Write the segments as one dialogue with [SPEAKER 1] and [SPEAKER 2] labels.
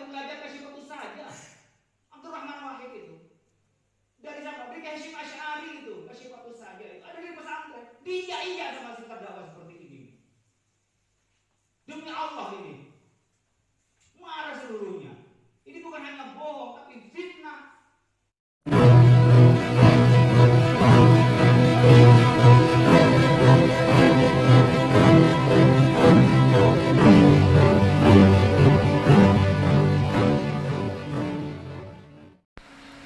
[SPEAKER 1] belajar kasih fokus saja. Abdurrahman Wahid itu dari siapa? Dari Hasyim Asy'ari itu kasih fokus saja itu. Ada di pesantren. Dia sama sikap dakwah seperti ini. Demi Allah ini marah seluruhnya. Ini bukan hanya bohong tapi fitnah.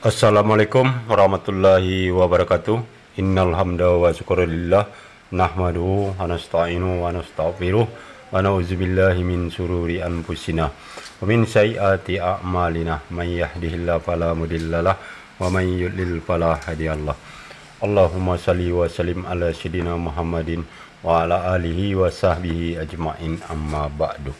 [SPEAKER 2] Assalamualaikum warahmatullahi wabarakatuh. Innal hamda wa syukurillah nahmaduhu wa nasta'inu wa nastaghfiruh wa na'udzubillahi min syururi anfusina wa min sayyiati a'malina may yahdihillahu fala mudhillalah wa may yudlil fala hadiyalah. Allahumma shalli wa sallim ala sayyidina Muhammadin wa ala alihi wa sahbihi ajma'in, amma ba'du.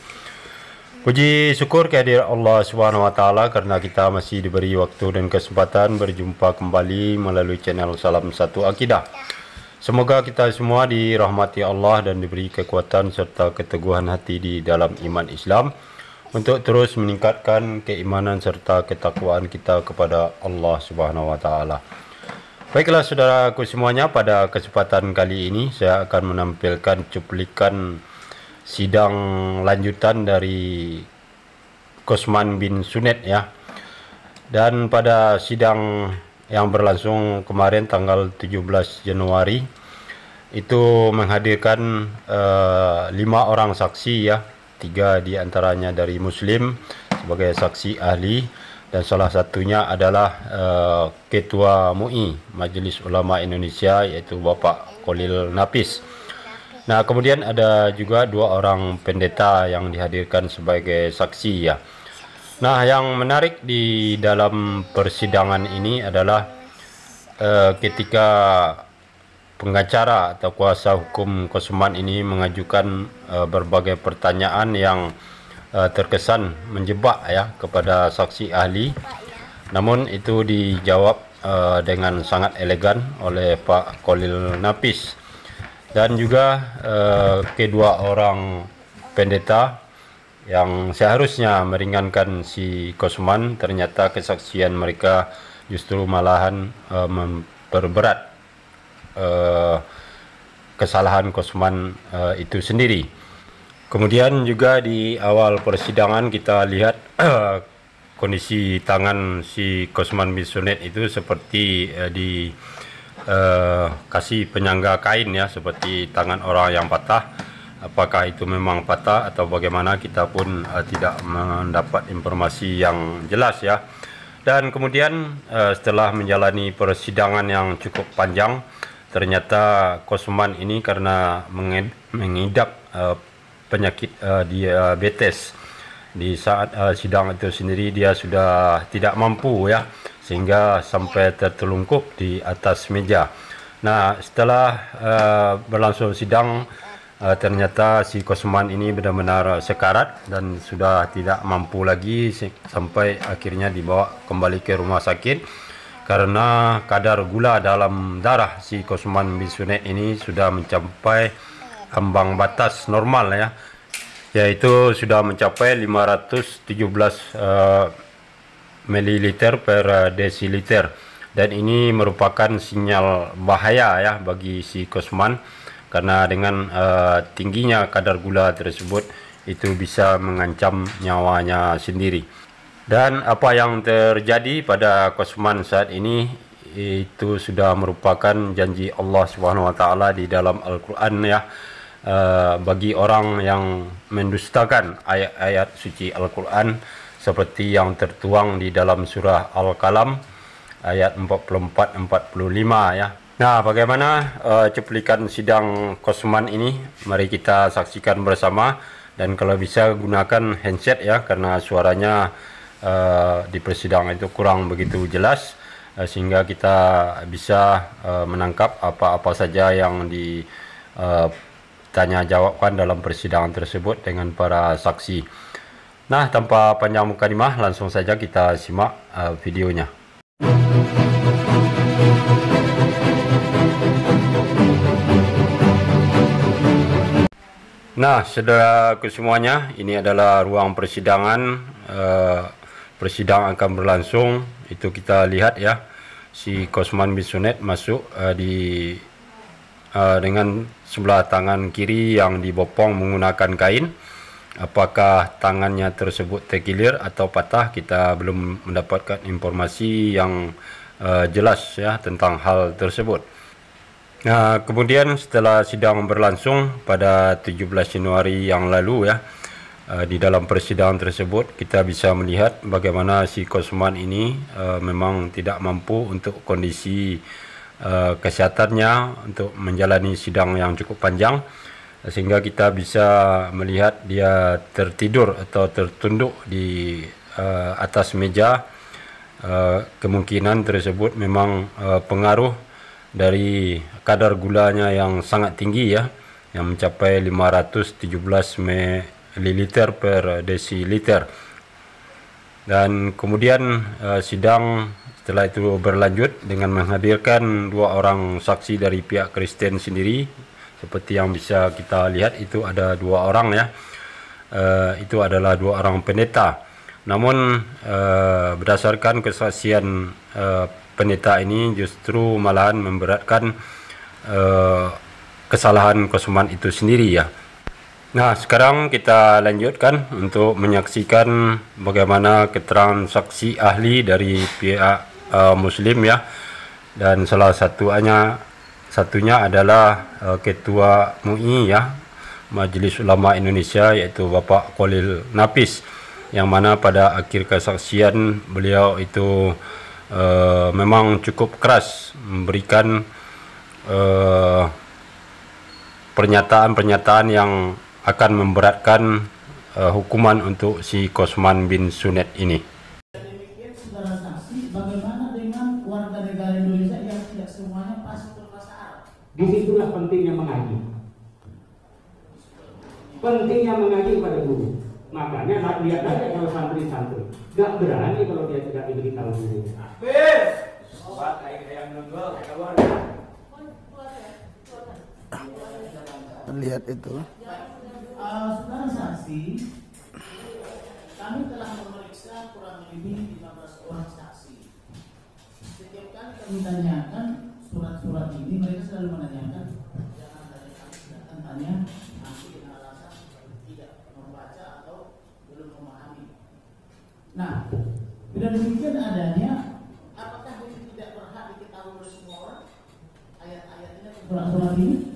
[SPEAKER 2] Puji syukur kehadirat Allah Subhanahu wa taala karena kita masih diberi waktu dan kesempatan berjumpa kembali melalui channel Salam Satu Akidah. Semoga kita semua dirahmati Allah dan diberi kekuatan serta keteguhan hati di dalam iman Islam untuk terus meningkatkan keimanan serta ketakwaan kita kepada Allah Subhanahu wa taala. Baiklah saudaraku semuanya, pada kesempatan kali ini saya akan menampilkan cuplikan sidang lanjutan dari Qusman bin Sunet ya. Dan pada sidang yang berlangsung kemarin tanggal 17 Januari itu menghadirkan 5 orang saksi ya. 3 diantaranya dari Muslim sebagai saksi ahli dan salah satunya adalah Ketua MUI Majelis Ulama Indonesia, yaitu Bapak Khalil Nafis. Nah, kemudian ada juga 2 orang pendeta yang dihadirkan sebagai saksi ya. Nah, yang menarik di dalam persidangan ini adalah ketika pengacara atau kuasa hukum Qusman ini mengajukan berbagai pertanyaan yang terkesan menjebak ya kepada saksi ahli. Namun itu dijawab dengan sangat elegan oleh Pak Khalil Nafis. Dan juga kedua orang pendeta yang seharusnya meringankan si Qusman, ternyata kesaksian mereka justru malahan memperberat kesalahan Qusman itu sendiri. Kemudian juga di awal persidangan kita lihat kondisi tangan si Qusman bin Sunet itu seperti kasih penyangga kain ya, seperti tangan orang yang patah. Apakah itu memang patah atau bagaimana, kita pun tidak mendapat informasi yang jelas ya. Dan kemudian setelah menjalani persidangan yang cukup panjang, ternyata Qusman ini karena mengidap penyakit diabetes. Di saat sidang itu sendiri dia sudah tidak mampu ya, sehingga sampai tertelungkup di atas meja. Nah, setelah berlangsung sidang, ternyata si Qusman ini benar-benar sekarat dan sudah tidak mampu lagi, sampai akhirnya dibawa kembali ke rumah sakit karena kadar gula dalam darah si Qusman bin Sunet ini sudah mencapai ambang batas normal ya, yaitu sudah mencapai 517 mililiter per desiliter, dan ini merupakan sinyal bahaya ya bagi si Qusman karena dengan tingginya kadar gula tersebut itu bisa mengancam nyawanya sendiri. Dan apa yang terjadi pada Qusman saat ini itu sudah merupakan janji Allah Subhanahu wa taala di dalam Al-Qur'an ya. Bagi orang yang mendustakan ayat-ayat suci Al-Qur'an seperti yang tertuang di dalam surah Al-Qalam ayat 44-45 ya. Nah, bagaimana cuplikan sidang Qusman ini? Mari kita saksikan bersama, dan kalau bisa gunakan handset ya, karena suaranya di persidangan itu kurang begitu jelas, sehingga kita bisa menangkap apa-apa saja yang ditanya jawabkan dalam persidangan tersebut dengan para saksi. Nah, tanpa panjang mukadimah, langsung saja kita simak videonya. Nah, saudara kesemuanya, ini adalah ruang persidangan. Persidangan akan berlangsung. Itu kita lihat ya, si Kosman bin Sunet masuk dengan sebelah tangan kiri yang dibopong menggunakan kain. Apakah tangannya tersebut terkilir atau patah, kita belum mendapatkan informasi yang jelas ya tentang hal tersebut. Nah, kemudian setelah sidang berlangsung pada 17 Januari yang lalu ya, di dalam persidangan tersebut kita bisa melihat bagaimana si Kosman ini memang tidak mampu untuk kondisi kesehatannya untuk menjalani sidang yang cukup panjang, sehingga kita bisa melihat dia tertidur atau tertunduk di atas meja. Kemungkinan tersebut memang pengaruh dari kadar gulanya yang sangat tinggi ya, yang mencapai 517 ml per desiliter. Dan kemudian sidang setelah itu berlanjut dengan menghadirkan 2 orang saksi dari pihak Kristen sendiri. Seperti yang bisa kita lihat, itu ada 2 orang ya, itu adalah 2 orang pendeta. Namun berdasarkan kesaksian pendeta ini justru malahan memberatkan kesalahan Kosman itu sendiri ya. Nah, sekarang kita lanjutkan untuk menyaksikan bagaimana keterangan saksi ahli dari pihak Muslim ya, dan salah satunya adalah Ketua MUI ya, Majelis Ulama Indonesia, yaitu Bapak Khalil Nafis, yang mana pada akhir kesaksian beliau itu memang cukup keras memberikan pernyataan-pernyataan yang akan memberatkan hukuman untuk si Kosman bin Sunet ini.
[SPEAKER 3] Demikian saudara saksi, bagaimana dengan warga negara Indonesia yang tidak semuanya pasti berbahasa Arab?
[SPEAKER 1] Disitulah pentingnya mengaji. Pentingnya mengaji kepada guru. Makanya lihat aja kalau santri-santri gak berani kalau dia tidak diberitahu guru.
[SPEAKER 4] Lihat itu.
[SPEAKER 3] Saudara saksi, kami telah memeriksa kurang lebih 15 orang saksi. Setiap kali kami tanyakan surat-surat ini, mereka selalu menanyakan, jangan dari kami silakan tanya, nanti dengan alasan tidak membaca atau belum memahami. Nah, bila demikian adanya, apakah ini tidak berhak diketahui oleh semua orang? Ayat-ayatnya, surat-surat ini?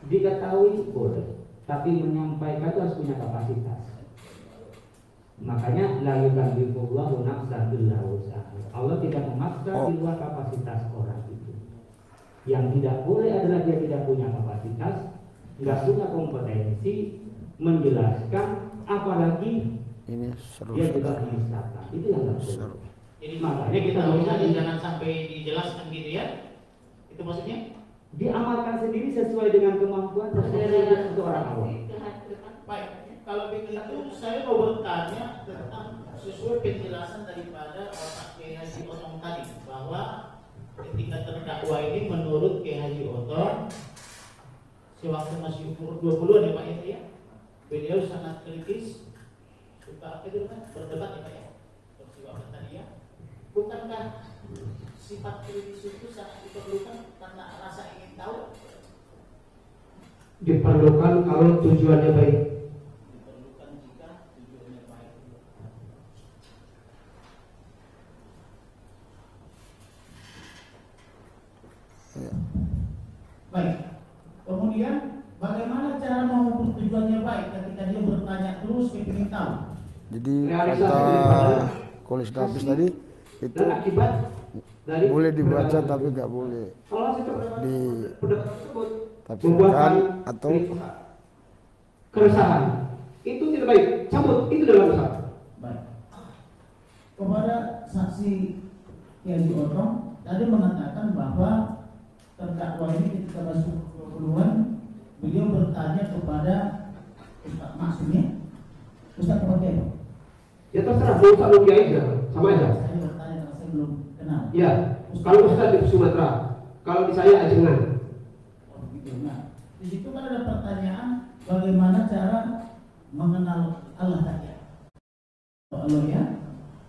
[SPEAKER 1] Diketahui boleh, tapi menyampaikan itu harus punya kapasitas. Makanya la yukallifullahu nafsan illa wus'aha. Allah tidak memaksa di luar kapasitas orang itu. Yang tidak boleh adalah dia tidak punya kapasitas, nggak punya kompetensi menjelaskan, apalagi
[SPEAKER 4] Ini seru.
[SPEAKER 1] dia juga menista. Itu yang nggak boleh.
[SPEAKER 3] Jadi makanya kita harusnya jangan sampai dijelaskan gitu ya. Itu maksudnya?
[SPEAKER 1] Diamalkan sendiri sesuai dengan kemampuan sesuai untuk orang awam.
[SPEAKER 3] Baik, kalau begitu saya mau bertanya tentang sesuai penjelasan daripada Pak Kiai Haji Otong tadi, bahwa ketika terdakwa ini menurut Kiai Haji Otong sewaktu masih umur 20-an ya Pak ya, beliau sangat kritis, suka apa itu kan berdebat ya Pak ya, bersiwak tadi ya. Bukankah sifat kritis itu sangat diperlukan karena rasa ingin tahu?
[SPEAKER 1] Diperlukan kalau tujuannya baik.
[SPEAKER 3] Diperlukan jika tujuannya baik.
[SPEAKER 4] Ya.
[SPEAKER 3] Baik. Kemudian bagaimana cara mengukur tujuannya baik ketika dia bertanya terus ingin tahu?
[SPEAKER 4] Jadi
[SPEAKER 1] Realisasi
[SPEAKER 4] kata
[SPEAKER 1] daripada
[SPEAKER 4] Khalil Nafis tadi itu
[SPEAKER 1] Dan akibat dari
[SPEAKER 4] boleh dibaca
[SPEAKER 1] perdebatan
[SPEAKER 4] tapi
[SPEAKER 1] tersebut.
[SPEAKER 4] nggak boleh
[SPEAKER 1] Kalau
[SPEAKER 4] di-
[SPEAKER 1] pendapat tersebut
[SPEAKER 4] tafsirkan
[SPEAKER 1] membuatkan
[SPEAKER 4] atau
[SPEAKER 1] keresahan, itu tidak baik. Cabut, itu dalam usaha.
[SPEAKER 3] Baik. Kepada saksi yang diotong tadi mengatakan bahwa terdakwa ini ketika masuk 20-an beliau bertanya kepada Ustaz maksudnya Ustaz kepada apa?
[SPEAKER 1] Ya terserah, mau Ustaz Luki aja, sama aja.
[SPEAKER 3] Saya bertanya karena saya belum kenal.
[SPEAKER 1] Ya, kalau Ustaz di Sumatera, kalau di saya Ajengan.
[SPEAKER 3] Oh, begitu. Nah, di situ kan ada pertanyaan bagaimana cara mengenal Allah tadi. Allah ya.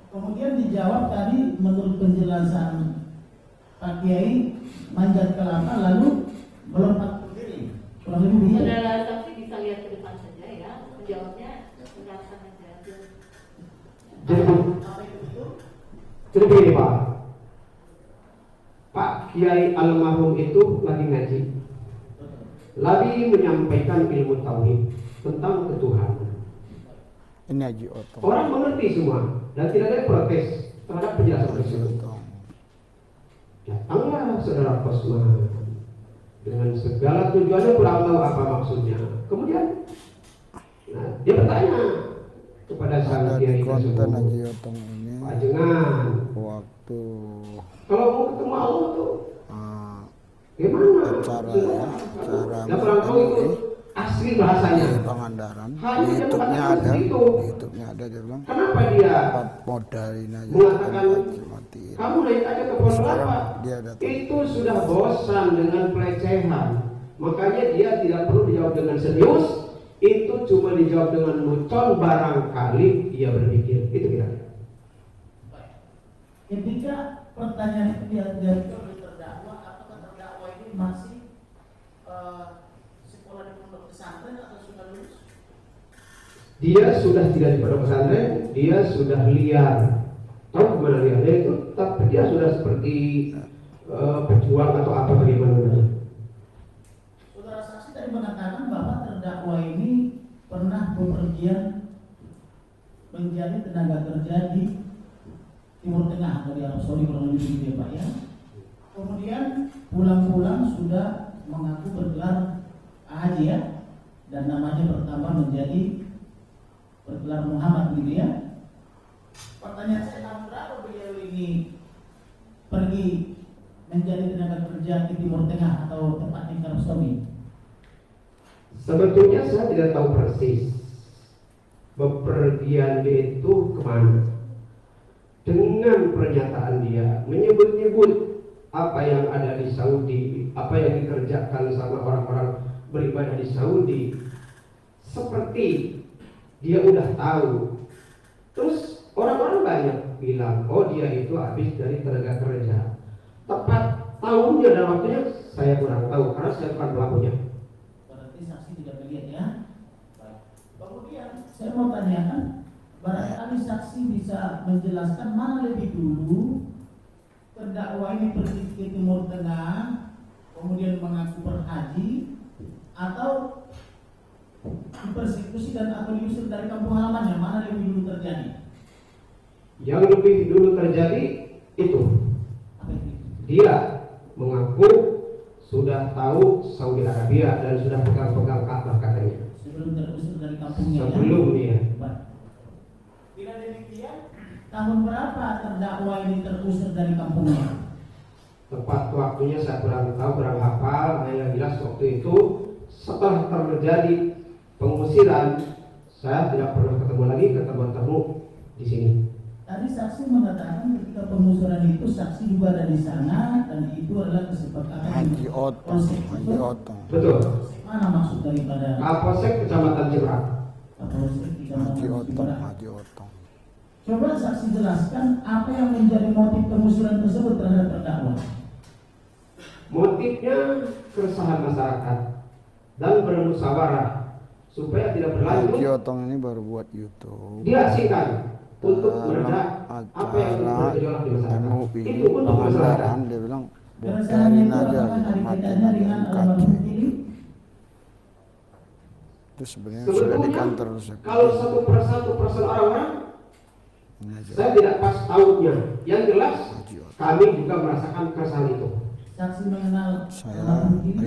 [SPEAKER 3] Kemudian dijawab tadi menurut penjelasan Pak Kiai, manjat kelapa lalu melompat ke diri. Kurang lebih begitu.
[SPEAKER 5] Saudara saksi bisa lihat ke depan saja ya. Menjawabnya menjelaskan aja.
[SPEAKER 6] Jadi begini Pak, Pak Kiai almarhum itu lagi ngaji, lagi menyampaikan ilmu tauhid tentang ketuhanan.
[SPEAKER 4] Ini Haji Otong.
[SPEAKER 6] Orang mengerti semua dan tidak ada protes terhadap penjelasan tersebut. Datanglah saudara Kosman dengan segala tujuannya, kurang tahu apa maksudnya. Kemudian, nah, dia bertanya kepada sang kiai
[SPEAKER 4] Konten
[SPEAKER 6] tersebut,
[SPEAKER 4] Haji Otong ini
[SPEAKER 6] Pak Jengan,
[SPEAKER 4] waktu
[SPEAKER 6] kalau mau ketemu Allah tuh gimana?
[SPEAKER 4] cara
[SPEAKER 6] kurang tahu itu asli bahasanya.
[SPEAKER 4] di Pangandaran,
[SPEAKER 6] Hanya
[SPEAKER 4] di
[SPEAKER 6] dia
[SPEAKER 4] YouTube-nya
[SPEAKER 6] mengatakan
[SPEAKER 4] ada,
[SPEAKER 6] begitu.
[SPEAKER 4] di YouTube-nya ada, dia bilang
[SPEAKER 6] Kenapa dia
[SPEAKER 4] modalin aja
[SPEAKER 6] mengatakan
[SPEAKER 4] matiin.
[SPEAKER 6] kamu naik aja ke pohon
[SPEAKER 4] Sekarang
[SPEAKER 6] kelapa?
[SPEAKER 4] dia datang.
[SPEAKER 6] Itu sudah bosan dengan pelecehan. Makanya dia tidak perlu dijawab dengan serius. Itu cuma dijawab dengan lucon, barangkali dia berpikir. Itu kira-kira.
[SPEAKER 3] Ketika pertanyaan itu diajarkan oleh terdakwa, apakah terdakwa ini masih sekolah di pondok pesantren atau sudah lulus?
[SPEAKER 6] Dia sudah tidak di pondok pesantren, dia sudah liar. Tahu kemana liarnya itu? Tapi dia sudah seperti pejuang atau apa bagaimana?
[SPEAKER 3] Saudara saksi tadi mengatakan bahwa terdakwa ini pernah bepergian menjadi tenaga kerja di Timur Tengah dari Arab Saudi, kurang lebih begitu ya Pak ya. Kemudian pulang-pulang sudah mengaku bergelar haji ya, dan namanya bertambah menjadi bergelar Muhammad gitu ya. Pertanyaan saya, tahun berapa beliau ini pergi menjadi tenaga kerja di Timur Tengah atau tepatnya di Arab Saudi?
[SPEAKER 6] Sebetulnya saya tidak tahu persis bepergian dia itu kemana. Dengan pernyataan dia menyebut-nyebut apa yang ada di Saudi, apa yang dikerjakan sama orang-orang beribadah di Saudi, seperti dia udah tahu. Terus orang-orang banyak bilang, oh dia itu habis dari tenaga kerja. Tepat tahunnya dan waktunya saya kurang tahu karena saya bukan pelakunya.
[SPEAKER 3] Berarti saksi tidak melihat ya. Baik. Kemudian saya mau tanyakan, barangkali saksi bisa menjelaskan mana lebih dulu terdakwa ini pergi ke Timur Tengah, kemudian mengaku berhaji, atau dipersekusi dan atau diusir dari kampung halamannya, mana lebih dulu terjadi?
[SPEAKER 6] Yang lebih dulu terjadi itu
[SPEAKER 3] Apa itu?
[SPEAKER 6] dia mengaku sudah tahu Saudi Arabia dan sudah pegang-pegang Ka'bah katanya.
[SPEAKER 3] Sebelum terusir dari kampungnya
[SPEAKER 6] Sebelum
[SPEAKER 3] ya?
[SPEAKER 6] dia.
[SPEAKER 3] Baik. Bila demikian, tahun berapa terdakwa ini terusir dari kampungnya?
[SPEAKER 6] Tepat waktunya saya kurang tahu, kurang hafal. Hanya jelas waktu itu setelah terjadi pengusiran, saya tidak pernah ketemu lagi, ketemu di sini.
[SPEAKER 3] Tadi saksi mengatakan ketika pengusuran itu saksi juga ada di sana dan itu adalah kesepakatan
[SPEAKER 4] Haji Otong,
[SPEAKER 3] Polsek.
[SPEAKER 4] Haji Otong,
[SPEAKER 6] Betul.
[SPEAKER 3] Mana maksud daripada
[SPEAKER 6] Kapolsek Kecamatan Ciberang.
[SPEAKER 3] Polsek di Kecamatan
[SPEAKER 4] Haji Otong,
[SPEAKER 3] Ciberang?
[SPEAKER 4] Haji Otong.
[SPEAKER 3] Coba saksi jelaskan apa yang menjadi motif pengusuran tersebut terhadap terdakwa.
[SPEAKER 6] Motifnya keresahan masyarakat dan bermusyawarah supaya tidak
[SPEAKER 4] Haji
[SPEAKER 6] berlanjut.
[SPEAKER 4] Otong ini baru buat YouTube.
[SPEAKER 6] Diasingkan untuk meredam apa yang
[SPEAKER 4] acara
[SPEAKER 6] bergejolak di masyarakat.
[SPEAKER 4] MUI
[SPEAKER 6] Itu untuk masyarakat.
[SPEAKER 4] Pangandaran, dia bilang
[SPEAKER 3] Keresahan
[SPEAKER 4] biarin
[SPEAKER 3] itu
[SPEAKER 4] aja
[SPEAKER 3] apakah ada
[SPEAKER 4] mati
[SPEAKER 3] kaitannya dengan
[SPEAKER 4] kaji.
[SPEAKER 3] almarhum ini?
[SPEAKER 4] Itu sebenarnya sudah di
[SPEAKER 6] Sebetulnya
[SPEAKER 4] kantor
[SPEAKER 6] kalau satu persatu persen orang-orang,
[SPEAKER 4] ini aja.
[SPEAKER 6] saya tidak pas tahunya. Yang jelas
[SPEAKER 4] Haji Otong.
[SPEAKER 6] kami juga merasakan keresahan itu.
[SPEAKER 3] Saksi mengenal
[SPEAKER 4] Saya
[SPEAKER 3] almarhum ini?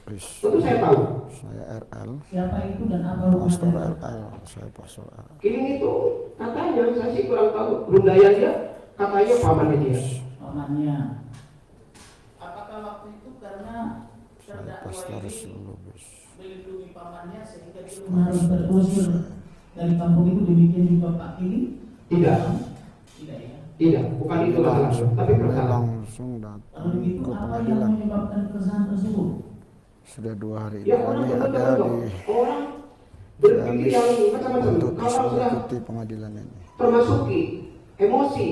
[SPEAKER 6] Tentu saya tahu.
[SPEAKER 4] Saya RL,
[SPEAKER 3] Siapa itu dan apa
[SPEAKER 4] Pastor
[SPEAKER 3] hubungannya?
[SPEAKER 4] RL, saya Pastor RL.
[SPEAKER 6] Kini itu katanya saya sih kurang tahu. Rundayan dia katanya pamannya dia.
[SPEAKER 3] Pamannya. Apakah waktu itu karena
[SPEAKER 4] Saya
[SPEAKER 3] terdakwa
[SPEAKER 4] Pastor
[SPEAKER 3] ini
[SPEAKER 4] Lubis.
[SPEAKER 3] melindungi pamannya sehingga dia harus terusir dari kampung itu, demikian juga Pak Kili?
[SPEAKER 6] Tidak,
[SPEAKER 3] Tidak ya.
[SPEAKER 6] tidak, bukan itu masalahnya, tapi
[SPEAKER 4] Kami
[SPEAKER 6] persoalan.
[SPEAKER 4] langsung
[SPEAKER 3] Kalau
[SPEAKER 4] datang
[SPEAKER 3] begitu
[SPEAKER 4] ke
[SPEAKER 3] apa yang
[SPEAKER 4] pengadilan.
[SPEAKER 3] menyebabkan keresahan tersebut?
[SPEAKER 4] Sudah 2 hari
[SPEAKER 6] Ya,
[SPEAKER 4] kami
[SPEAKER 6] orang
[SPEAKER 4] ada di
[SPEAKER 6] orang berpikir yang macam-macam.
[SPEAKER 4] untuk
[SPEAKER 6] Kalau sudah
[SPEAKER 4] mengikuti pengadilan ini.
[SPEAKER 6] termasuki emosi,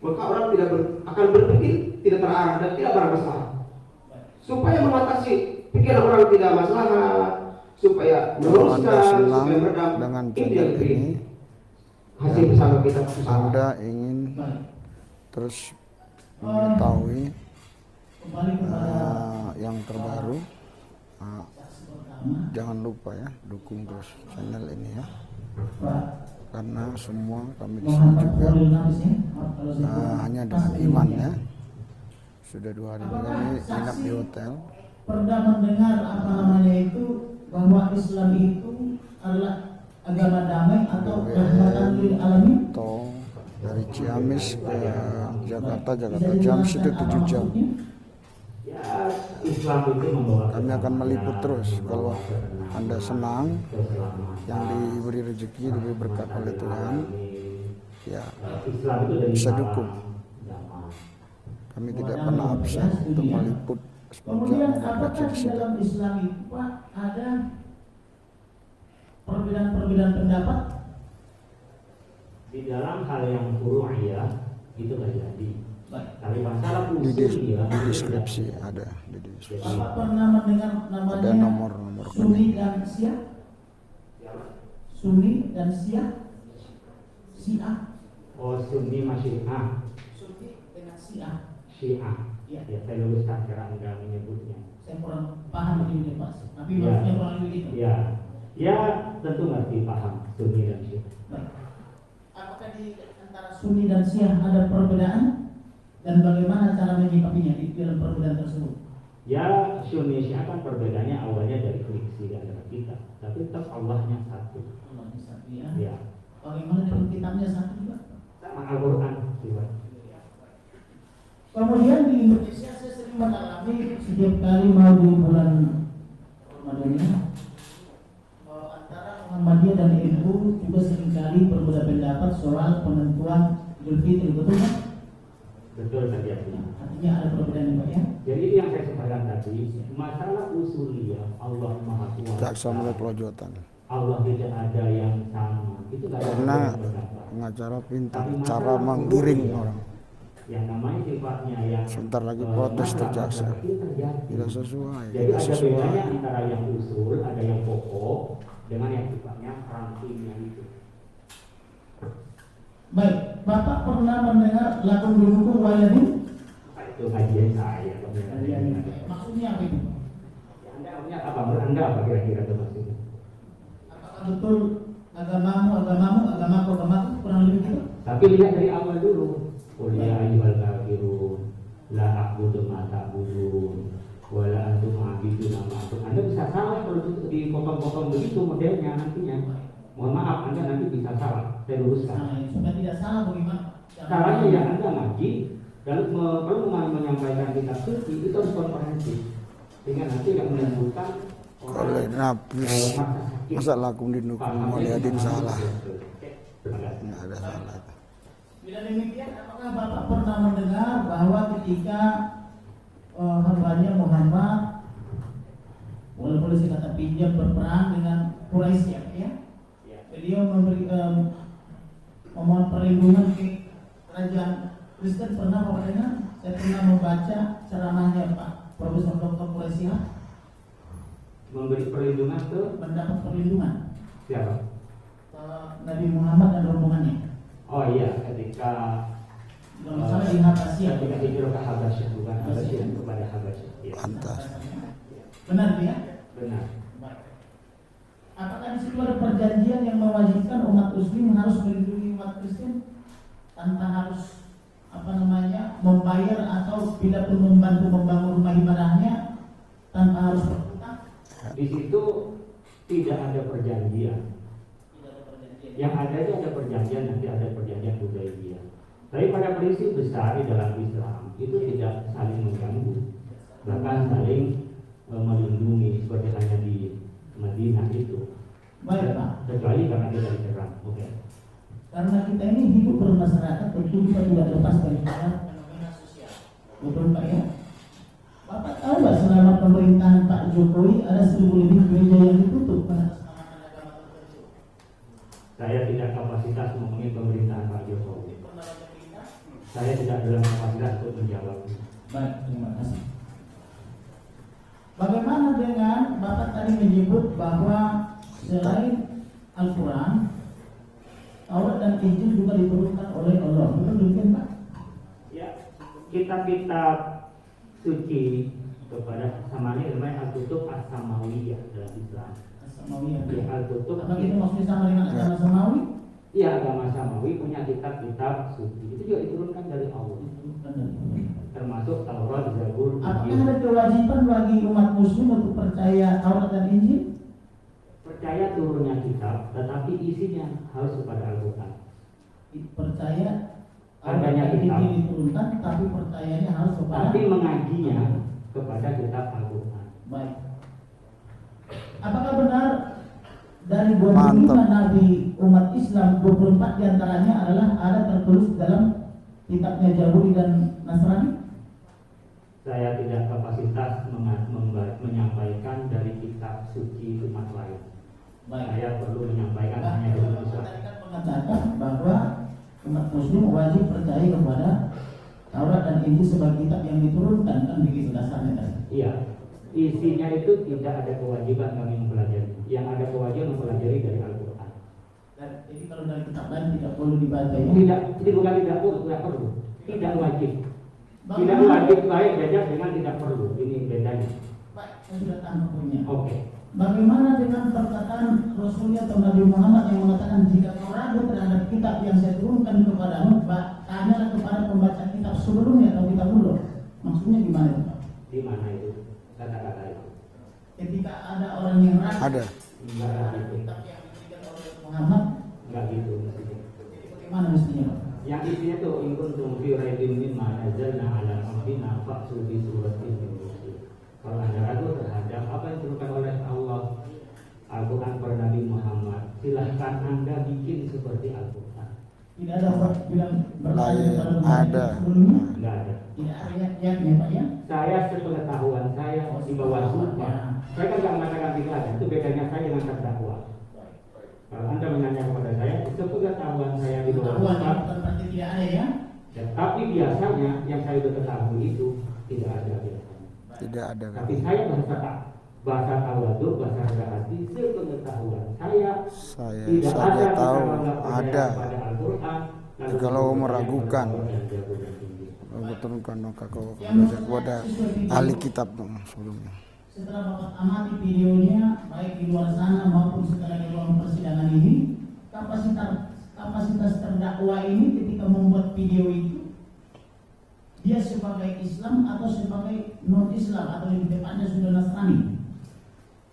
[SPEAKER 6] maka orang tidak akan berpikir tidak terarah dan tidak bermasalah. Supaya mengatasi pikiran orang tidak masalah, supaya
[SPEAKER 4] Kalau Anda
[SPEAKER 6] meluruskan,
[SPEAKER 4] senang
[SPEAKER 6] supaya meredam,
[SPEAKER 4] dengan
[SPEAKER 6] ini
[SPEAKER 4] channel
[SPEAKER 6] yang
[SPEAKER 4] ini,
[SPEAKER 6] hasil bersama kita bersama.
[SPEAKER 4] Anda ingin terus mengetahui
[SPEAKER 3] Kembali kepada
[SPEAKER 4] yang terbaru, jangan lupa ya dukung terus channel ini ya,
[SPEAKER 3] Pak
[SPEAKER 4] karena semua kami di sini
[SPEAKER 3] Muhammad
[SPEAKER 4] juga
[SPEAKER 3] Khalil Nafis ya. Maaf kalau saya kurang
[SPEAKER 4] hanya
[SPEAKER 3] pas
[SPEAKER 4] dengan
[SPEAKER 3] ini
[SPEAKER 4] iman
[SPEAKER 3] ya.
[SPEAKER 4] ya. Sudah 2 hari kami nginap di hotel.
[SPEAKER 3] Pernah mendengar apa namanya itu bahwa Islam itu adalah agama damai atau rahmatan lil alamin?
[SPEAKER 4] Atau dari Ciamis ke Jakarta Ciamis itu 7 jam.
[SPEAKER 1] Ya, Islam itu membawa
[SPEAKER 4] Kami akan meliput terus. Kalau Anda senang, yang diberi rezeki, diberi berkat oleh Tuhan, ya
[SPEAKER 1] Islam itu dari
[SPEAKER 4] bisa
[SPEAKER 1] salam,
[SPEAKER 4] dukung.
[SPEAKER 1] damai.
[SPEAKER 4] Kami tidak pernah absen untuk meliput
[SPEAKER 3] Kemudian
[SPEAKER 4] sepanjang
[SPEAKER 3] apakah
[SPEAKER 4] baca di
[SPEAKER 3] di
[SPEAKER 4] sini.
[SPEAKER 3] dalam Islam itu Pak ada perbedaan-perbedaan pendapat?
[SPEAKER 1] Di dalam hal yang furu'iyah itu nggak jadi.
[SPEAKER 3] Baik.
[SPEAKER 1] Tapi masalah
[SPEAKER 4] Di
[SPEAKER 1] usuliyah
[SPEAKER 4] di deskripsi ada di deskripsi.
[SPEAKER 3] Bapak pernah mendengar namanya
[SPEAKER 4] Ada nomor-nomor
[SPEAKER 3] Sunni dan Syiah? Sunni dan Syiah? Syiah?
[SPEAKER 1] Oh, Sunni masih
[SPEAKER 3] Sunni dengan Syiah.
[SPEAKER 1] Syiah.
[SPEAKER 3] Ya.
[SPEAKER 1] Ya, saya luruskan cara Anda menyebutnya.
[SPEAKER 3] Saya kurang paham ini Pak. Tapi
[SPEAKER 1] Ya.
[SPEAKER 3] maksudnya kurang lebih gitu.
[SPEAKER 1] Ya, ya tentu ngerti paham Sunni dan Syiah.
[SPEAKER 3] Baik. Apakah di antara Sunni dan Syiah ada perbedaan dan bagaimana cara menyikapinya di dalam perbedaan tersebut?
[SPEAKER 1] Ya, Sunni Syiah kan perbedaannya awalnya dari friksi antara kita, tapi tetap Allahnya satu.
[SPEAKER 3] Allah satu ya.
[SPEAKER 1] Ya,
[SPEAKER 3] Bagaimana dengan kitabnya satu juga?
[SPEAKER 1] sama Al-Quran juga.
[SPEAKER 3] Kemudian di Indonesia saya sering mengalami setiap kali mau di bulan Ramadan ini antara Muhammadiyah dan NU juga seringkali berbeda pendapat soal penentuan Idul Fitri, betul kan?
[SPEAKER 1] Betul tadi artinya.
[SPEAKER 3] Artinya ada perbedaan Pak ya?
[SPEAKER 1] Jadi ini yang saya sampaikan tadi, masalah usuliyah Allah Maha
[SPEAKER 4] Jaksa
[SPEAKER 1] Kuasa.
[SPEAKER 4] mulai pelojotan.
[SPEAKER 1] Allah tidak ada yang sama. Itu nggak ada
[SPEAKER 4] Karena
[SPEAKER 1] yang berpendapat.
[SPEAKER 4] pengacara pintar
[SPEAKER 1] Tapi
[SPEAKER 4] cara
[SPEAKER 1] masalah
[SPEAKER 4] menggiring
[SPEAKER 1] usuliyah,
[SPEAKER 4] orang.
[SPEAKER 1] yang namanya sifatnya yang
[SPEAKER 4] Sebentar lagi protes tuh jaksa.
[SPEAKER 1] itu terjadi.
[SPEAKER 4] Tidak sesuai,
[SPEAKER 1] Jadi
[SPEAKER 4] tidak
[SPEAKER 1] ada
[SPEAKER 4] sesuai.
[SPEAKER 1] bedanya antara yang usul, ada yang pokok, dengan yang sifatnya rangkingnya itu.
[SPEAKER 3] Baik, Bapak pernah mendengar lagu dulu Waladin?
[SPEAKER 1] Nah, itu kajian saya.
[SPEAKER 3] Maksudnya apa itu?
[SPEAKER 1] Ya, Anda maksudnya apa? Anda apa kira-kira itu maksudnya?
[SPEAKER 3] Apakah betul agamamu, agamaku, kurang lebih gitu?
[SPEAKER 1] Tapi lihat dari awal dulu. Qul ya ayyuhal kafirun la a'budu ma ta'budun wa la antum a'biduna ma a'budu. Anda bisa salah kalau itu dipotong-potong begitu modelnya nantinya. Mohon maaf, Anda nanti bisa salah. Saya luruskan.
[SPEAKER 3] Nah, supaya tidak salah bagaimana?
[SPEAKER 1] Caranya ya Anda ngaji dan kalau menyampaikan kitab suci itu harus komprehensif sehingga nanti yang menimbulkan
[SPEAKER 4] Oleh nafis masa lakum dinukung mulyadin salah. Nggak ada salah.
[SPEAKER 3] Bila demikian, apakah Bapak pernah mendengar bahwa ketika hambanya Muhammad walaupun saya kata pinjam berperang dengan Quraisy ya, beliau memberi memohon perlindungan ke kerajaan Kristen, pernah Bapak dengar? Saya pernah membaca ceramahnya Pak Profesor Dr. Quraisy
[SPEAKER 1] memberi perlindungan ke
[SPEAKER 3] mendapat perlindungan
[SPEAKER 1] siapa?
[SPEAKER 3] Nabi Muhammad dan rombongannya.
[SPEAKER 1] Oh iya, ketika
[SPEAKER 3] Kalau salah di Habasyah.
[SPEAKER 1] ketika hijrah ke Habasyah, bukan Habasyah kepada Habasyah. Ya.
[SPEAKER 4] Pantas.
[SPEAKER 3] Benar ya?
[SPEAKER 1] Benar.
[SPEAKER 3] Apakah di situ ada perjanjian yang mewajibkan umat muslim harus melindungi umat Kristen tanpa harus membayar atau bila pun membantu membangun rumah ibadahnya tanpa harus berhutang?
[SPEAKER 1] Di situ tidak ada perjanjian.
[SPEAKER 3] Tidak ada perjanjian.
[SPEAKER 1] Yang ada itu ada perjanjian, nanti ada perjanjian Hudaybiyah. Tapi pada prinsip besar di dalam Islam itu tidak saling mengganggu, bahkan saling melindungi seperti hanya di Madinah itu.
[SPEAKER 3] Baik Pak.
[SPEAKER 1] Kecuali karena kita diserang. Oke.
[SPEAKER 3] Karena kita ini hidup bermasyarakat, tentu kita tidak lepas dari fenomena sosial. Betul Pak ya? Bapak tahu nggak selama pemerintahan Pak Jokowi ada 1.000 lebih gereja yang ditutup atas nama agama tertentu?
[SPEAKER 1] Saya tidak kapasitas ngomongin pemerintahan Pak Jokowi. Saya tidak dalam kapasitas untuk menjawab.
[SPEAKER 3] Baik, terima kasih. Bagaimana dengan Bapak tadi menyebut bahwa selain Al-Quran, Taurat dan Injil juga diturunkan oleh Allah? Betul demikian, Pak?
[SPEAKER 1] Ya, kitab-kitab suci kepada samanya namanya Al-Kutub As-Samawiyah dalam Islam.
[SPEAKER 3] As-Samawiyah.
[SPEAKER 1] Ya, Al-Kutub.
[SPEAKER 3] Apa itu maksudnya sama dengan agama Samawi?
[SPEAKER 1] Iya, agama Samawi punya kitab-kitab suci. Itu juga diturunkan dari Allah. Termasuk Taurat, Zabur,
[SPEAKER 3] Apakah
[SPEAKER 1] Injil.
[SPEAKER 3] ada kewajiban bagi umat Muslim untuk percaya Taurat dan Injil?
[SPEAKER 1] Percaya turunnya kitab, tetapi isinya harus kepada Al-Quran.
[SPEAKER 3] Percaya
[SPEAKER 1] Adanya
[SPEAKER 3] Taurat dan
[SPEAKER 1] kitab.
[SPEAKER 3] Injil diturunkan, tapi percayanya harus kepada.
[SPEAKER 1] Tapi mengajinya kepada kitab Al-Quran.
[SPEAKER 3] Baik. Apakah benar dari 25
[SPEAKER 4] Mantap.
[SPEAKER 3] nabi umat Islam 24 diantaranya adalah ada tertulis dalam kitabnya Zaburi dan Nasrani?
[SPEAKER 1] Saya tidak kapasitas menyampaikan dari kitab suci umat lain.
[SPEAKER 3] Baik.
[SPEAKER 1] Saya perlu menyampaikan hanya dari Islam.
[SPEAKER 3] Tadi kan mengatakan bahwa umat Muslim wajib percaya kepada Taurat dan Injil sebagai kitab yang diturunkan, kan begitu dasarnya tadi.
[SPEAKER 1] Iya, isinya itu tidak ada kewajiban kami mempelajari. Yang ada kewajiban mempelajari dari Al-Quran.
[SPEAKER 3] Dan jadi kalau dari kitab lain tidak perlu dibaca ya.
[SPEAKER 1] Tidak, ini bukan tidak perlu, tidak wajib. Tidak
[SPEAKER 3] Bagaimana-
[SPEAKER 1] wajib baik beda dengan tidak perlu. Ini bedanya.
[SPEAKER 3] Baik, saya sudah tahu poinnya.
[SPEAKER 1] Oke.
[SPEAKER 3] Bagaimana dengan perkataan Rasulullah atau Nabi Muhammad yang mengatakan jika kau ragu terhadap kitab yang saya turunkan kepadamu, tanyalah kepada pembaca kitab sebelumnya atau kitab dulu. Maksudnya gimana Pak?
[SPEAKER 1] Di mana itu kata-kata itu?
[SPEAKER 3] Ketika ada orang yang ragu
[SPEAKER 4] Ada.
[SPEAKER 1] Enggak
[SPEAKER 3] terhadap
[SPEAKER 1] gitu.
[SPEAKER 3] kitab yang diberikan oleh Muhammad,
[SPEAKER 1] Enggak gitu mestinya.
[SPEAKER 3] jadi bagaimana mestinya Pak?
[SPEAKER 1] Yang isinya tuh in kuntum fi raibin mimma nazzalna ala abdina fa'tu bi suratin min mithlihi. Kalau Anda ragu terhadap apa yang diturunkan oleh Allah Al-Quran kepada Nabi Muhammad, silahkan Anda bikin seperti Al-Quran.
[SPEAKER 3] Tidak ada Pak bilang bertanya
[SPEAKER 4] Lain
[SPEAKER 3] kepada pembaca
[SPEAKER 4] ada.
[SPEAKER 3] kitab sebelumnya.
[SPEAKER 1] Enggak ada.
[SPEAKER 3] Tidak ada ayat-ayatnya Pak ya.
[SPEAKER 1] Saya sepengetahuan saya di bawah sumpah. Saya kan nggak mengatakan tidak, itu bedanya saya dengan terdakwa. Kalau Anda menanya kepada saya, sepengetahuan saya di bawah
[SPEAKER 3] Pengetahuan
[SPEAKER 1] sumpah.
[SPEAKER 3] yang bukan berarti tidak ada ya.
[SPEAKER 1] Tapi biasanya yang saya sudah ketahui itu tidak ada biasanya.
[SPEAKER 4] Tidak ada.
[SPEAKER 1] Tapi saya bahasa tawadhu, bahasa rendah hati, sepengetahuan saya
[SPEAKER 4] Saya
[SPEAKER 1] tidak
[SPEAKER 4] saja
[SPEAKER 1] ada
[SPEAKER 4] tahu
[SPEAKER 1] kita menganggap percaya
[SPEAKER 4] ada.
[SPEAKER 1] kepada Al-Quran, lalu
[SPEAKER 4] Kalau
[SPEAKER 1] kita
[SPEAKER 4] meragukan.
[SPEAKER 1] percaya kepada Zabur dan Injil.
[SPEAKER 4] Turunkan maka kau baca kepada ahli kitab sebelumnya.
[SPEAKER 3] Setelah Bapak amati videonya baik di luar sana maupun setelah di ruang persidangan ini, kapasitas terdakwa ini ketika membuat video itu dia sebagai Islam atau sebagai non Islam atau lebih tepatnya sudah Nasrani.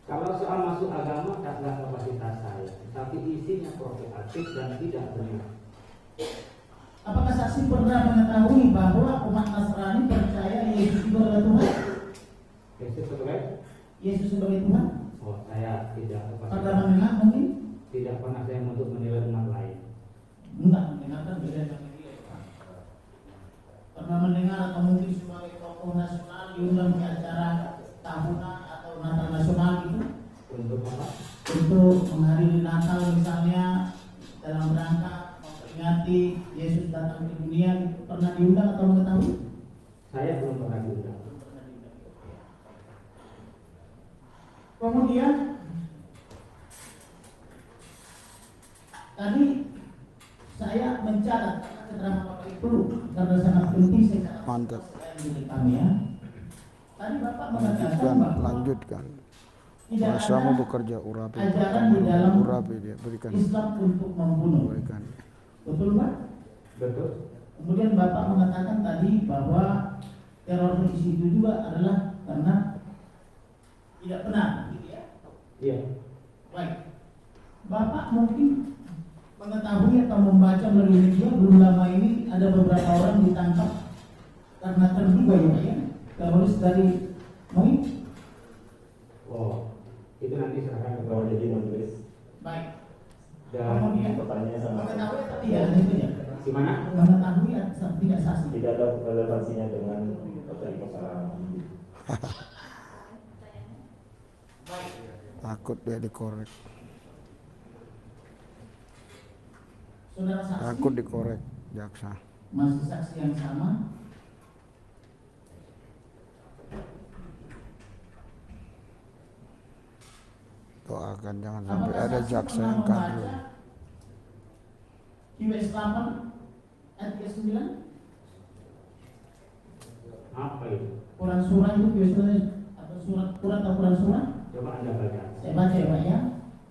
[SPEAKER 1] Kalau soal masuk agama tidak kapasitas saya, tapi isinya provokatif dan tidak benar.
[SPEAKER 3] Apakah saksi pernah mengetahui bahwa umat Nasrani percaya Yesus itu adalah Tuhan?
[SPEAKER 1] Yesus sebagai
[SPEAKER 3] Yesus sebagai Tuhan?
[SPEAKER 1] oh saya tidak
[SPEAKER 3] Pernah
[SPEAKER 1] kapasitas,
[SPEAKER 3] mendengar mungkin?
[SPEAKER 1] tidak pernah saya untuk menilai umat lain.
[SPEAKER 3] Enggak mendengarkan beda dengan dia. Pernah mendengar atau mungkin sebagai tokoh nasional diundang di acara tahunan atau Natal nasional gitu
[SPEAKER 1] Untuk apa?
[SPEAKER 3] untuk menghadiri Natal misalnya dalam rangka memperingati Yesus datang ke dunia gitu. Pernah diundang atau mengetahui?
[SPEAKER 1] Saya belum pernah diundang.
[SPEAKER 3] Kemudian tadi saya mencatat keterangan Bapak itu karena sangat penting saya
[SPEAKER 4] Mantap.
[SPEAKER 3] milik kami ya. Tadi Bapak mengatakan
[SPEAKER 4] Lanjutkan,
[SPEAKER 3] bahwa
[SPEAKER 4] lanjutkan.
[SPEAKER 3] tidak
[SPEAKER 4] Bahasamu
[SPEAKER 3] ada
[SPEAKER 4] bekerja urapi.
[SPEAKER 3] ajaran di dalam
[SPEAKER 4] Urapi dia berikan.
[SPEAKER 3] Islam untuk membunuh.
[SPEAKER 4] Berikan.
[SPEAKER 3] Betul Pak?
[SPEAKER 1] Betul?
[SPEAKER 3] Kemudian Bapak mengatakan tadi bahwa teroris itu juga adalah karena tidak benar, gitu ya.
[SPEAKER 1] Iya.
[SPEAKER 3] Baik. Bapak mungkin mengetahui atau membaca melalui media belum lama ini ada beberapa orang ditangkap karena terduga ya Pak ya, teroris dari MUI.
[SPEAKER 1] Oh, itu nanti serahkan kepada
[SPEAKER 7] Kalau jadi majelis
[SPEAKER 3] Baik.
[SPEAKER 1] dan
[SPEAKER 3] Kemudian
[SPEAKER 7] pertanyaan sama
[SPEAKER 3] mengetahui atau tidak itu ya?
[SPEAKER 1] gimana?
[SPEAKER 3] Mengetahui atau tidak saksi.
[SPEAKER 7] tidak ada relevansinya dengan otoritas
[SPEAKER 4] Takut dia dikorek.
[SPEAKER 3] Saudara saksi
[SPEAKER 4] Takut dikorek jaksa.
[SPEAKER 3] masih saksi yang sama.
[SPEAKER 4] Doakan jangan sampai
[SPEAKER 3] Apakah
[SPEAKER 4] ada
[SPEAKER 3] saksi
[SPEAKER 4] jaksa
[SPEAKER 3] pernah
[SPEAKER 4] yang kabur.
[SPEAKER 3] membaca QS 8 ayat 39?
[SPEAKER 1] Apa itu?
[SPEAKER 3] Quran surah itu QS 8 atau surat Quran atau Quran surah?
[SPEAKER 1] Coba Anda baca.
[SPEAKER 3] Saya baca ya Pak ya.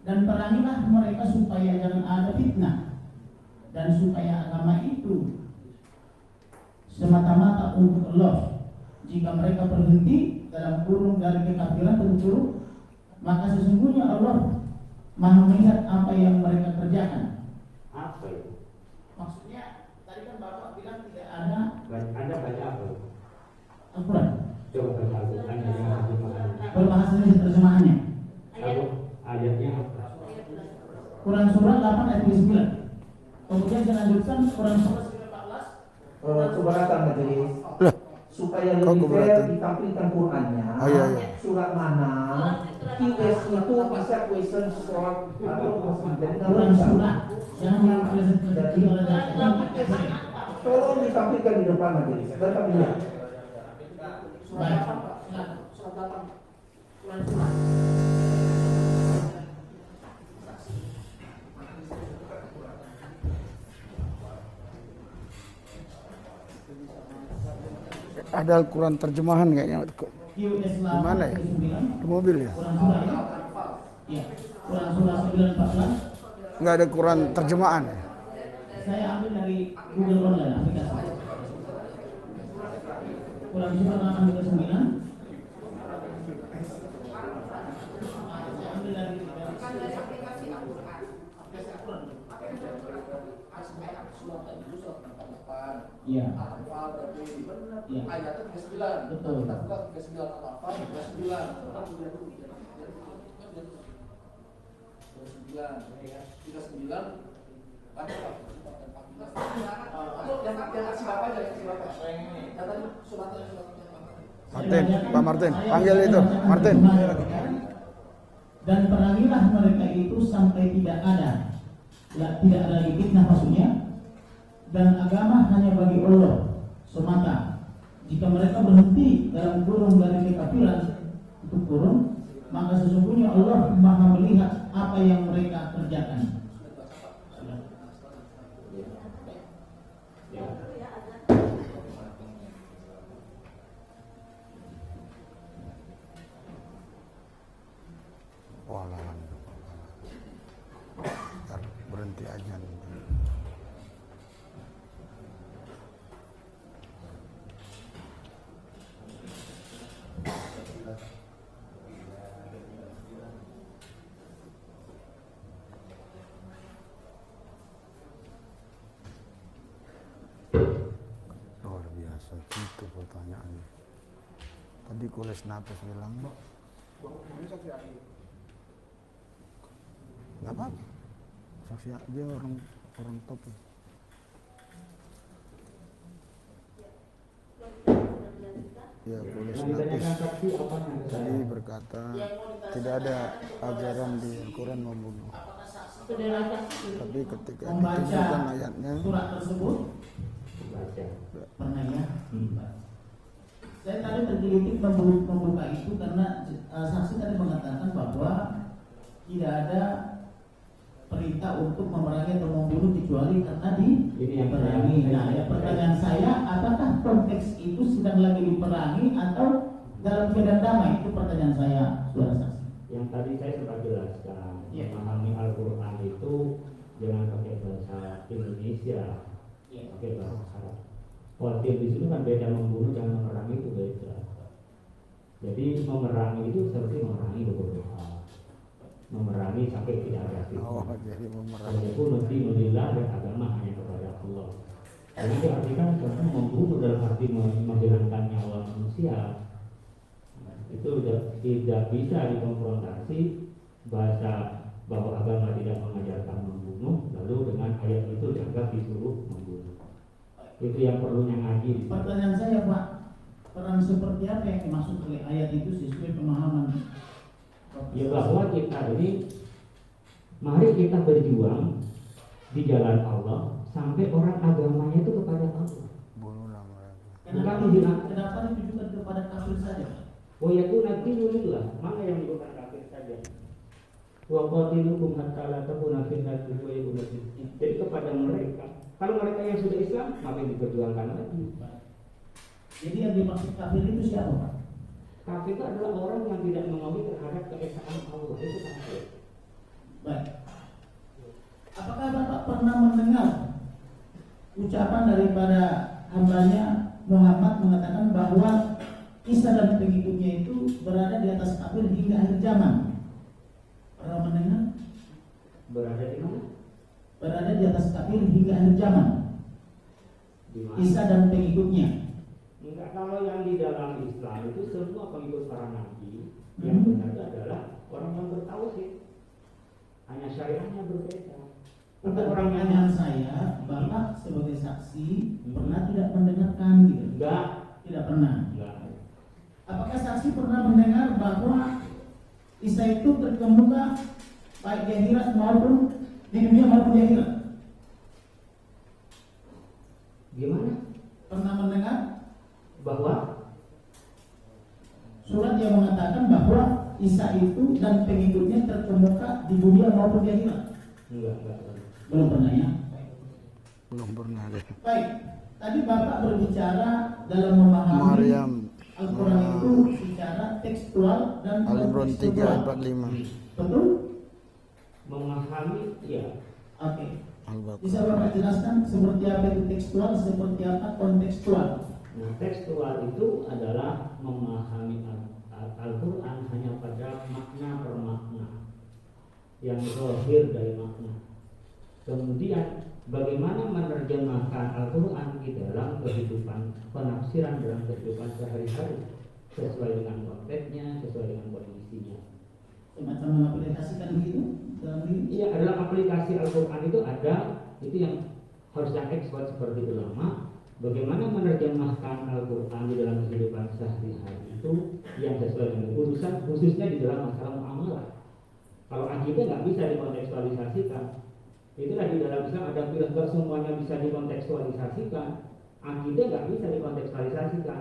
[SPEAKER 3] Dan perangilah mereka supaya jangan ada fitnah dan supaya agama itu semata-mata untuk Allah. Jika mereka berhenti dalam kurung dari kekafiran terburuk, maka sesungguhnya Allah Maha melihat apa yang mereka kerjakan.
[SPEAKER 1] Apa itu?
[SPEAKER 3] Maksudnya tadi kan Bapak bilang tidak ada
[SPEAKER 1] Anda baca apa itu?
[SPEAKER 3] Al-Quran.
[SPEAKER 1] Coba baca Al-Quran yang terjemahan.
[SPEAKER 3] Berbahasa Indonesia terjemahannya.
[SPEAKER 1] Ayatnya apa?
[SPEAKER 3] Quran surah 8 ayat 9. Kemudian dilanjutkan Quran surah 14.
[SPEAKER 7] Keberatan majelis
[SPEAKER 4] Lah,
[SPEAKER 7] supaya
[SPEAKER 4] kok
[SPEAKER 7] lebih fair
[SPEAKER 4] keberatan?
[SPEAKER 7] ditampilkan Qurannya.
[SPEAKER 4] Oh, iya, iya.
[SPEAKER 7] Surat mana? QS itu bisa question short atau presiden
[SPEAKER 3] Quran surah. Jangan dipresentasi oleh
[SPEAKER 7] tolong ditampilkan di depan majelis. Dan kami lihat.
[SPEAKER 3] Baik. Quran surah.
[SPEAKER 4] ada Al-Quran terjemahan kayaknya.
[SPEAKER 3] QS
[SPEAKER 4] Di mana ya?
[SPEAKER 3] 9.
[SPEAKER 4] Di mobil ya?
[SPEAKER 3] Quran surah ya. Ya. Quran surah 9 14.
[SPEAKER 4] Nggak ada Quran terjemahan ya?
[SPEAKER 3] Saya ambil dari Google Online aplikasi. Quran surah 8 ayat 9. Saya ambil dari Iya. Iya.
[SPEAKER 7] Ayatnya 39.
[SPEAKER 3] Betul.
[SPEAKER 7] Kita buka 39 apa? 39. 39. Baca Pak. Yang kasih Bapak aja, yang kasih Bapak. Yang ini. Katanya suratnya.
[SPEAKER 4] Martin, Pak Martin, panggil itu, Martin.
[SPEAKER 3] Dan perangilah mereka itu sampai tidak ada lagi fitnah maksudnya, dan agama hanya bagi Allah semata. Jika mereka berhenti dalam kurung dari kekafiran itu kurung, maka sesungguhnya Allah Maha melihat apa yang mereka kerjakan.
[SPEAKER 4] Walah, ntar berhenti aja nanti. Luar biasa gitu pertanyaannya. Tadi Kules Napas bilang nggak apa-apa, saksi dia orang top. Ya, Kules Napas tadi berkata tidak ada ajaran di Al-Quran membunuh. Tapi ketika ditunjukkan ayatnya,
[SPEAKER 3] Surat tersebut pernah ya? Saya tadi tergelitik membuka itu karena saksi tadi mengatakan bahwa tidak ada perintah untuk memerangi atau membunuh kecuali karena diperangi. Nah, ya, pertanyaan saya, apakah konteks itu sedang lagi diperangi atau dalam keadaan damai? Itu pertanyaan saya, saudara saksi.
[SPEAKER 1] Yang tadi saya sudah jelaskan,
[SPEAKER 3] Iya.
[SPEAKER 1] memahami Al-Quran itu jangan pakai bahasa Indonesia,
[SPEAKER 3] Iya.
[SPEAKER 1] pakai bahasa Arab. Khawatir di sini kan beda, membunuh dan memerangi itu beda. Jadi memerangi itu seperti memerangi berdoa, memerangi sampai tidak ada fitnah.
[SPEAKER 4] jadi memerangi.
[SPEAKER 1] Itu nanti menilai dan agama hanya kepada Allah. Jadi itu artinya karena membunuh dalam arti menghilangkan nyawa manusia. Itu tidak bisa dikonfrontasi bahasa bahwa agama tidak mengajarkan membunuh, lalu dengan ayat itu dianggap disuruh membunuh. Itu yang perlunya ngaji.
[SPEAKER 3] Pertanyaan saya, Pak, peran seperti apa yang dimaksud oleh ayat itu sesuai pemahaman?
[SPEAKER 1] Ya bahwa kita ini, mari kita berjuang di jalan Allah sampai orang agamanya itu kepada Allah.
[SPEAKER 3] Kenapa ditujukan kepada kafir saja?
[SPEAKER 1] Oh ya itu nanti dululah, mana yang bukan kafir saja. Wa qatiluhum hatta la takuna fitnatun wa yakuna din. Jadi kepada mereka, kalau mereka yang sudah Islam, ngapain diperjuangkan lagi?
[SPEAKER 3] Jadi yang dimaksud kafir itu siapa, Pak?
[SPEAKER 1] Kafir itu adalah orang yang tidak mengakui terhadap keesaan Allah, itu kafir.
[SPEAKER 3] Baik. Apakah Bapak pernah mendengar ucapan daripada hambanya Muhammad mengatakan bahwa Isa dan pengikutnya itu berada di atas kafir hingga akhir zaman? Pernah mendengar?
[SPEAKER 1] Berada di mana?
[SPEAKER 3] Berada di atas kafir hingga akhir zaman.
[SPEAKER 1] Di mana?
[SPEAKER 3] Isa dan pengikutnya.
[SPEAKER 1] Enggak, kalau yang di dalam Islam itu semua pengikut para nabi yang benar adalah orang yang bertauhid. Hanya syariatnya berbeda. Untuk orang yang
[SPEAKER 3] Pertanyaan saya, Bapak sebagai saksi pernah tidak mendengarkan gitu?
[SPEAKER 1] enggak,
[SPEAKER 3] Tidak pernah.
[SPEAKER 1] enggak.
[SPEAKER 3] Apakah saksi pernah mendengar bahwa Isa itu terkemuka baik di akhirat maupun di dunia maupun di akhirat?
[SPEAKER 1] Gimana?
[SPEAKER 3] Pernah mendengar
[SPEAKER 1] Bahwa
[SPEAKER 3] surat yang mengatakan bahwa Isa itu dan pengikutnya terkemuka di dunia maupun di akhirat?
[SPEAKER 1] enggak.
[SPEAKER 3] Belum pernah ya?
[SPEAKER 4] Belum pernah deh.
[SPEAKER 3] Baik, tadi Bapak berbicara dalam memahami
[SPEAKER 4] Maryam
[SPEAKER 3] Al-Quran itu secara tekstual dan
[SPEAKER 4] Al-Imran
[SPEAKER 3] kontekstual.
[SPEAKER 4] 3:45.
[SPEAKER 3] Betul?
[SPEAKER 1] Memahami, ya.
[SPEAKER 3] Oke.
[SPEAKER 4] Al-Baqarah.
[SPEAKER 3] Bisa Bapak jelaskan seperti apa itu tekstual, seperti apa kontekstual?
[SPEAKER 1] Nah, tekstual itu adalah memahami Al-Quran hanya pada makna per makna yang zahir dari makna. Kemudian bagaimana menerjemahkan Al-Quran di dalam kehidupan, penafsiran dalam kehidupan sehari-hari sesuai dengan konteksnya, sesuai dengan kondisinya.
[SPEAKER 3] Semacam mengaplikasikan begitu dalam diri?
[SPEAKER 1] Iya, dalam aplikasi Al-Quran itu ada, itu yang harusnya expert seperti ulama. Bagaimana menerjemahkan Al-Quran di dalam kehidupan sehari-hari itu yang sesuai dengan urusan, khususnya di dalam masalah muamalah. Kalau akidah nggak bisa dikontekstualisasikan, itulah di dalam Islam ada pilihan semuanya bisa dikontekstualisasikan, akidah nggak bisa dikontekstualisasikan,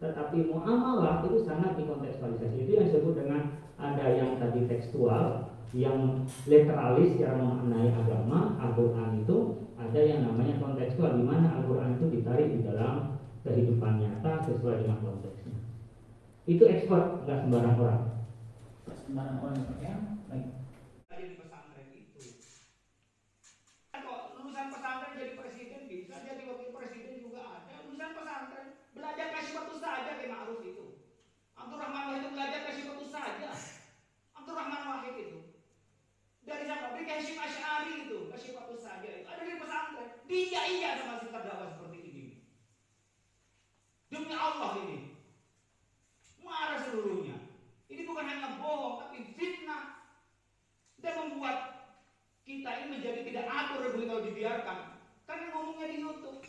[SPEAKER 1] tetapi muamalah itu sangat dikontekstualisasi. Itu yang disebut dengan ada yang tadi tekstual, yang literalis secara memaknai agama Al-Quran itu, ada yang namanya kontekstual di mana Al-Quran itu ditarik di dalam kehidupan nyata sesuai dengan konteksnya. Itu expert, nggak sembarang orang.
[SPEAKER 3] Sembarang orang yang pakai. Baik.
[SPEAKER 1] Jadi pesantren itu, kok lulusan pesantren jadi presiden bisa, jadi wakil presiden juga ada. Lulusan pesantren belajar kasih waktu saja kayak Ma'ruf itu. Abdurrahman Wahid itu belajar kasih waktu saja. Abdurrahman Wahid itu dari siapa? Dari Hasyim Asy'ari itu kasih waktu saja itu. Ada di pesantren. Dia iya sama sikap dakwah seperti ini. Demi Allah ini marah seluruhnya. Ini bukan hanya bohong, tapi fitnah dan membuat kita ini menjadi tidak akur kalau dibiarkan. Karena ngomongnya di YouTube,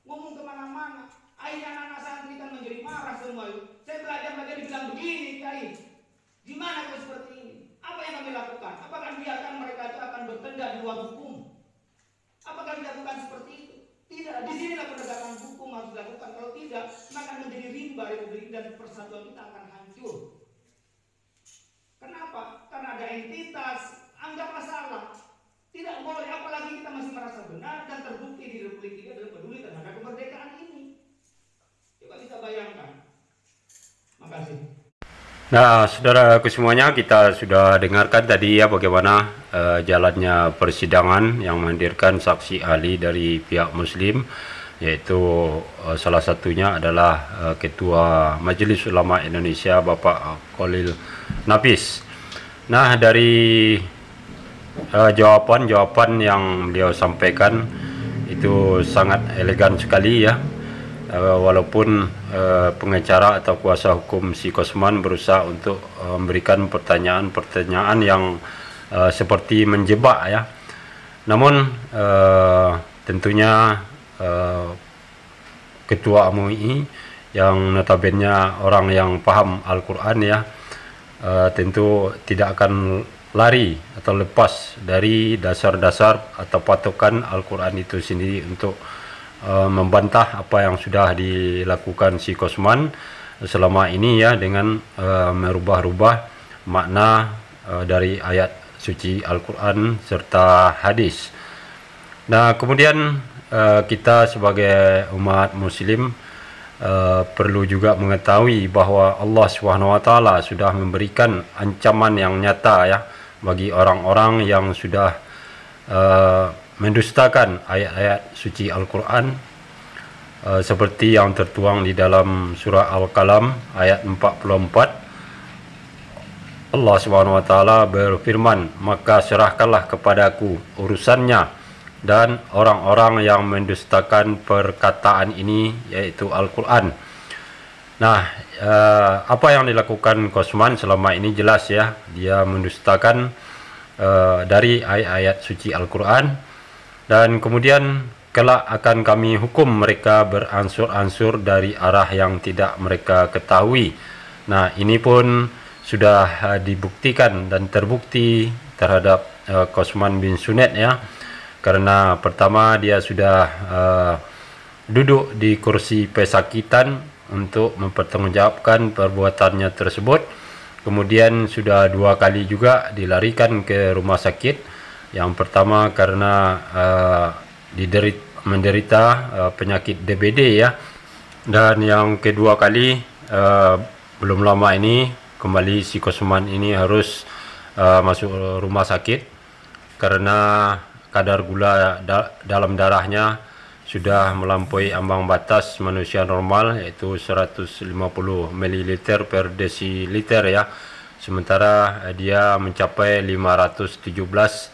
[SPEAKER 1] ngomong kemana-mana. Akhirnya anak-anak santri kan menjadi marah semua. Saya belajar dibilang begini, Kiai. Gimana kalau seperti ini? Apa yang kami lakukan? Apakah biarkan mereka itu akan bertindak di luar hukum? Apakah dilakukan seperti itu? Tidak. Di sinilah penegakan hukum harus dilakukan. Kalau tidak, maka menjadi rimba republik dan persatuan kita akan hancur. Kenapa? Karena ada entitas, anggaplah salah. Tidak boleh, apalagi kita masih merasa benar dan terbukti di republik ini adalah peduli terhadap kemerdekaan ini. Coba kita bayangkan. Makasih.
[SPEAKER 2] Nah, saudaraku semuanya, kita sudah dengarkan tadi ya bagaimana jalannya persidangan yang menghadirkan saksi ahli dari pihak Muslim, yaitu salah satunya adalah Ketua Majelis Ulama Indonesia Bapak Khalil Nafis. Nah, dari jawaban-jawaban yang beliau sampaikan itu sangat elegan sekali ya. Walaupun pengacara atau kuasa hukum si Kosman berusaha untuk memberikan pertanyaan-pertanyaan yang seperti menjebak ya. Namun tentunya Ketua MUI yang notabene orang yang paham Al-Quran ya, tentu tidak akan lari atau lepas dari dasar-dasar atau patokan Al-Quran itu sendiri untuk membantah apa yang sudah dilakukan si Kosman selama ini ya, dengan merubah-rubah makna dari ayat suci Al-Quran serta hadis. Nah, kemudian kita sebagai umat muslim perlu juga mengetahui bahwa Allah SWT sudah memberikan ancaman yang nyata ya bagi orang-orang yang sudah mendustakan ayat-ayat suci Al-Quran, seperti yang tertuang di dalam surah Al-Qalam ayat 44. Allah SWT berfirman, maka serahkanlah kepadaku urusannya dan orang-orang yang mendustakan perkataan ini, yaitu Al-Quran. Nah, apa yang dilakukan Kosman selama ini jelas ya, dia mendustakan dari ayat-ayat suci Al-Quran, dan kemudian kelak akan kami hukum mereka beransur-ansur dari arah yang tidak mereka ketahui. Nah, ini pun sudah dibuktikan dan terbukti terhadap Kosman bin Sunet ya, karena pertama dia sudah duduk di kursi pesakitan untuk mempertanggungjawabkan perbuatannya tersebut. Kemudian sudah 2 kali juga dilarikan ke rumah sakit. Yang pertama karena menderita penyakit DBD ya, dan yang kedua kali belum lama ini kembali si Kosman ini harus masuk rumah sakit karena kadar gula dalam darahnya sudah melampaui ambang batas manusia normal, yaitu 150 ml per desiliter ya, sementara dia mencapai 517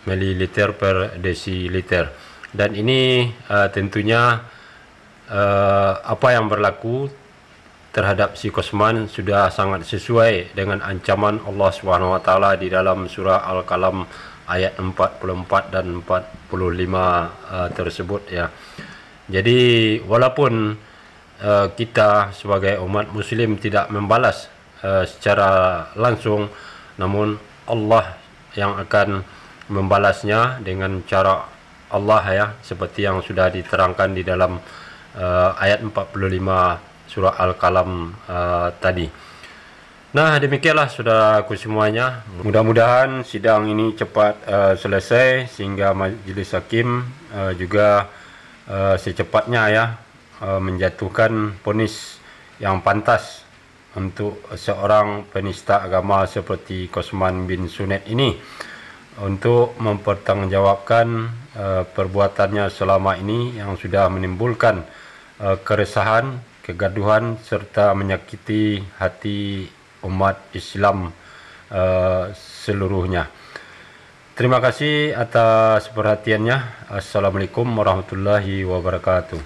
[SPEAKER 2] ml per desiliter. Dan ini tentunya apa yang berlaku terhadap si Kosman sudah sangat sesuai dengan ancaman Allah SWT di dalam surah Al-Qalam ayat 44 dan 45 tersebut ya. Jadi walaupun kita sebagai umat muslim tidak membalas secara langsung, namun Allah yang akan membalasnya dengan cara Allah ya, seperti yang sudah diterangkan di dalam ayat 45 surah Al-Qalam tadi. Nah, demikianlah saudaraku semuanya. Mudah-mudahan sidang ini cepat selesai sehingga majelis hakim juga secepatnya ya menjatuhkan vonis yang pantas untuk seorang penista agama seperti Kosman bin Sunet ini, untuk mempertanggungjawabkan perbuatannya selama ini yang sudah menimbulkan keresahan, kegaduhan serta menyakiti hati umat Islam seluruhnya. Terima kasih atas perhatiannya. Assalamualaikum warahmatullahi wabarakatuh.